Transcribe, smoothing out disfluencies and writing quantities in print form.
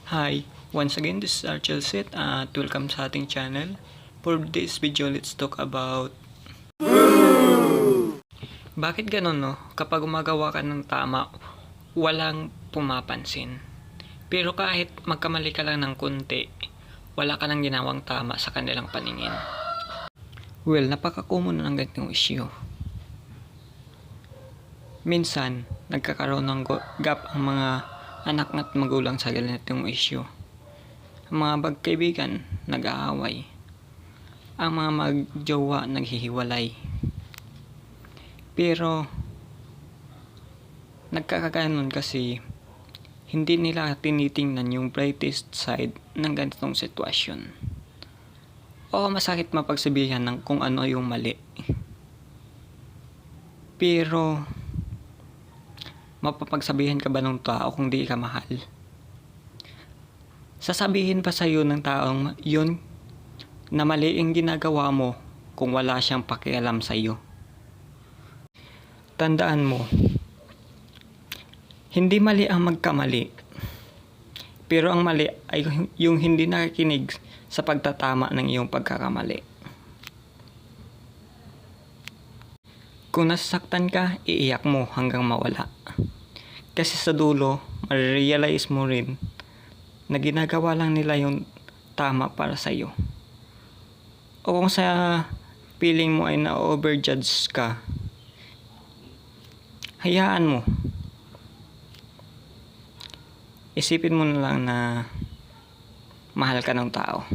Hi, once again this is Archel Set at welcome sa ating channel. For this video, let's talk about bakit ganun no? Kapag gumagawa ka ng tama, walang pumapansin. Pero kahit magkamali ka lang ng kunti, wala ka nang ginawang tama sa kanilang paningin. Well, napaka-common ng ganitong issue. Minsan, nagkakaroon ng gap ang mga anak at magulang sa ganitong issue. Ang mga magkaibigan, nag-aaway. Ang mga magjowa, naghihiwalay. Pero, nagkakaganon kasi hindi nila tinitingnan yung brightest side ng ganitong sitwasyon. O masakit mapagsabihan ng kung ano yung mali. Pero, mapapagsabihan ka ba ng tao kung di ka mahal? Sasabihin pa sa'yo ng taong yun na mali ang ginagawa mo kung wala siyang pakialam sa'yo. Tandaan mo, hindi mali ang magkamali. Pero ang mali ay yung hindi nakikinig sa pagtatama ng iyong pagkakamali. Kung nasasaktan ka, iiyak mo hanggang mawala. Kasi sa dulo, marirealize mo rin na ginagawa lang nila yung tama para sa'yo. O kung sa feeling mo ay na-overjudge ka, hayaan mo. Isipin mo na lang na mahal ka ng tao.